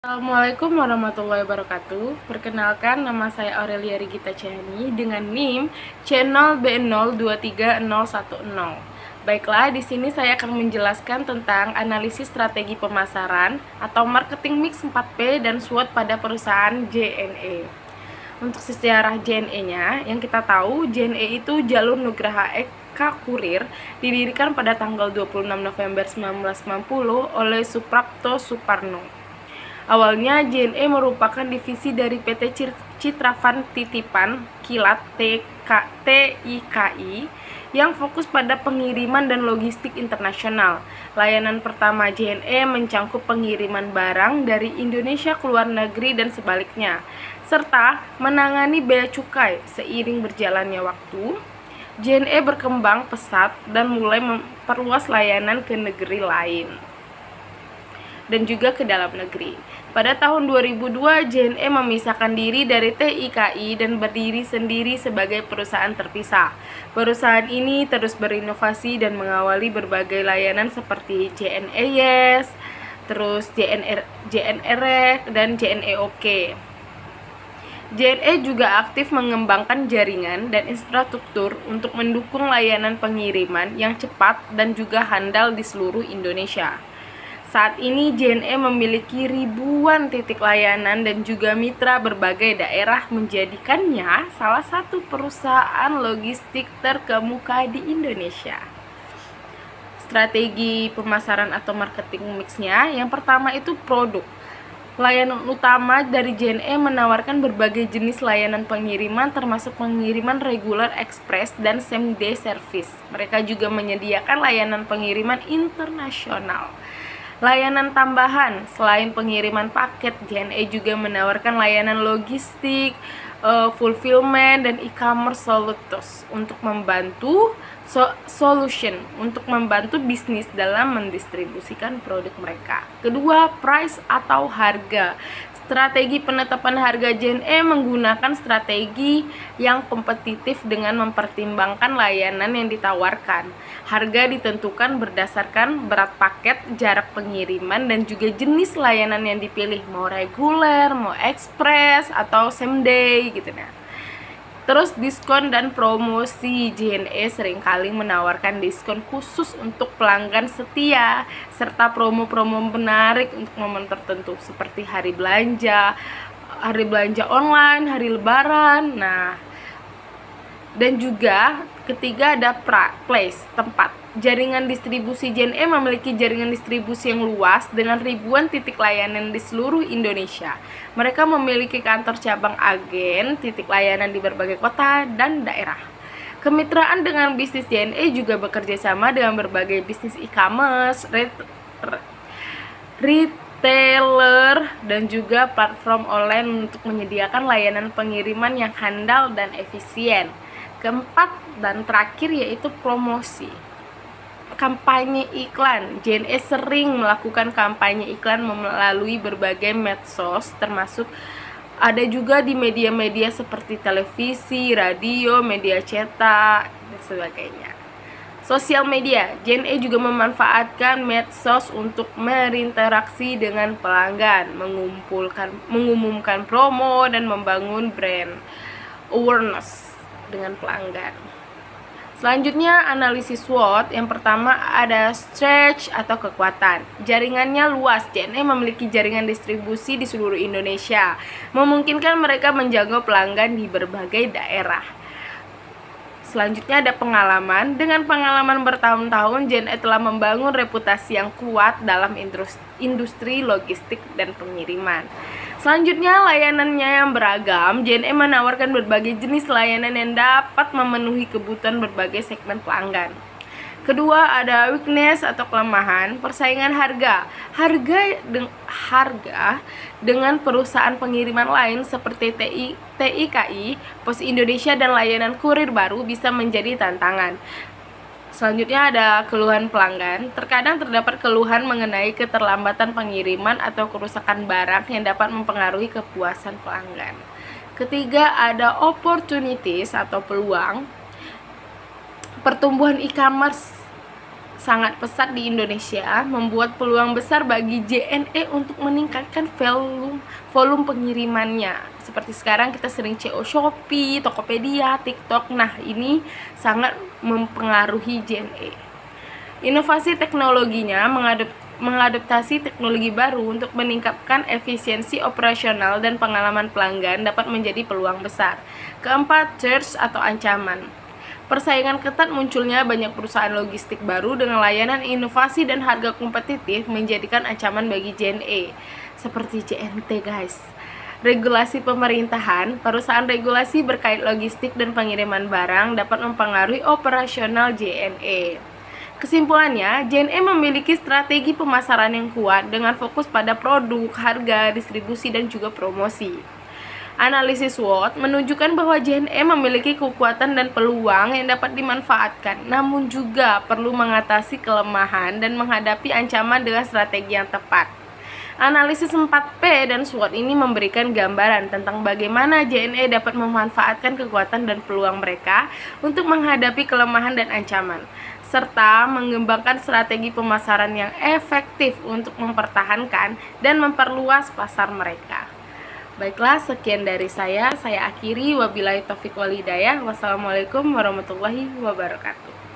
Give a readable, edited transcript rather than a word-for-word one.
Assalamualaikum warahmatullahi wabarakatuh. Perkenalkan, nama saya Aurelia Rigita Chani dengan NIM channel B023010. Baiklah, di sini saya akan menjelaskan tentang analisis strategi pemasaran atau marketing mix 4P dan SWOT pada perusahaan JNE. Untuk sejarah JNE-nya, yang kita tahu JNE itu Jalur Nugraha Eka Kurir, didirikan pada tanggal 26 November 1990 oleh Suprapto Suparno. Awalnya JNE merupakan divisi dari PT Citravan Titipan Kilat TIKI yang fokus pada pengiriman dan logistik internasional. Layanan pertama JNE mencangkup pengiriman barang dari Indonesia ke luar negeri dan sebaliknya, serta menangani bea cukai. Seiring berjalannya waktu, JNE berkembang pesat dan mulai memperluas layanan ke negeri lain dan juga ke dalam negeri. Pada tahun 2002, JNE memisahkan diri dari TIKI dan berdiri sendiri sebagai perusahaan terpisah. Perusahaan ini terus berinovasi dan mengawali berbagai layanan seperti JNE Yes, terus JNE dan JNE OK. JNE juga aktif mengembangkan jaringan dan infrastruktur untuk mendukung layanan pengiriman yang cepat dan juga handal di seluruh Indonesia. Saat ini JNE memiliki ribuan titik layanan dan juga mitra berbagai daerah, menjadikannya salah satu perusahaan logistik terkemuka di Indonesia. Strategi pemasaran atau marketing mix-nya, yang pertama itu produk. Layanan utama dari JNE menawarkan berbagai jenis layanan pengiriman termasuk pengiriman reguler, ekspres, dan same day service. Mereka juga menyediakan layanan pengiriman internasional. Layanan tambahan, selain pengiriman paket, JNE juga menawarkan layanan logistik, fulfillment, dan e-commerce solutions untuk membantu bisnis dalam mendistribusikan produk mereka. Kedua, price atau harga. Strategi penetapan harga JNE menggunakan strategi yang kompetitif dengan mempertimbangkan layanan yang ditawarkan. Harga ditentukan berdasarkan berat paket, jarak pengiriman, dan juga jenis layanan yang dipilih, mau reguler, mau ekspres, atau same day gitu nah. Terus diskon dan promosi, JNE seringkali menawarkan diskon khusus untuk pelanggan setia serta promo-promo menarik untuk momen tertentu seperti hari belanja online, hari lebaran. Nah, dan juga ketiga ada place, tempat. Jaringan distribusi JNE memiliki jaringan distribusi yang luas dengan ribuan titik layanan di seluruh Indonesia. Mereka memiliki kantor cabang, agen, titik layanan di berbagai kota dan daerah. Kemitraan dengan bisnis JNE juga bekerja sama dengan berbagai bisnis e-commerce, retailer, dan juga platform online untuk menyediakan layanan pengiriman yang handal dan efisien. Keempat dan terakhir yaitu promosi. Kampanye iklan. JNE sering melakukan kampanye iklan melalui berbagai medsos, termasuk ada juga di media-media seperti televisi, radio, media cetak, dan sebagainya. Sosial media. JNE juga memanfaatkan medsos untuk berinteraksi dengan pelanggan, mengumumkan promo, dan membangun brand awareness dengan pelanggan. Selanjutnya analisis SWOT. Yang pertama ada stretch atau kekuatan. Jaringannya luas. JNE memiliki jaringan distribusi di seluruh Indonesia, memungkinkan mereka menjangkau pelanggan di berbagai daerah. Selanjutnya ada pengalaman. Dengan pengalaman bertahun-tahun, JNE telah membangun reputasi yang kuat dalam industri logistik dan pengiriman. Selanjutnya layanannya yang beragam. JNE menawarkan berbagai jenis layanan yang dapat memenuhi kebutuhan berbagai segmen pelanggan. Kedua ada weakness atau kelemahan, persaingan harga. Harga dengan perusahaan pengiriman lain seperti TIKI, Pos Indonesia, dan layanan kurir baru bisa menjadi tantangan. Selanjutnya ada keluhan pelanggan. Terkadang terdapat keluhan mengenai keterlambatan pengiriman atau kerusakan barang yang dapat mempengaruhi kepuasan pelanggan. Ketiga ada opportunities atau peluang. Pertumbuhan e-commerce sangat pesat di Indonesia, membuat peluang besar bagi JNE untuk meningkatkan volume pengirimannya. Seperti sekarang kita sering CO Shopee, Tokopedia, TikTok. Nah, ini sangat mempengaruhi JNE. Inovasi teknologinya mengadaptasi teknologi baru untuk meningkatkan efisiensi operasional dan pengalaman pelanggan dapat menjadi peluang besar. Keempat, threats atau ancaman. Persaingan ketat, munculnya banyak perusahaan logistik baru dengan layanan inovasi dan harga kompetitif menjadikan ancaman bagi JNE, seperti JNT guys. Regulasi pemerintahan, perusahaan regulasi berkait logistik dan pengiriman barang dapat mempengaruhi operasional JNE. Kesimpulannya, JNE memiliki strategi pemasaran yang kuat dengan fokus pada produk, harga, distribusi, dan juga promosi. Analisis SWOT menunjukkan bahwa JNE memiliki kekuatan dan peluang yang dapat dimanfaatkan, namun juga perlu mengatasi kelemahan dan menghadapi ancaman dengan strategi yang tepat. Analisis 4P dan SWOT ini memberikan gambaran tentang bagaimana JNE dapat memanfaatkan kekuatan dan peluang mereka untuk menghadapi kelemahan dan ancaman, serta mengembangkan strategi pemasaran yang efektif untuk mempertahankan dan memperluas pasar mereka. Baiklah, sekian dari saya akhiri. Wabillahi taufiq wal hidayah. Wassalamualaikum warahmatullahi wabarakatuh.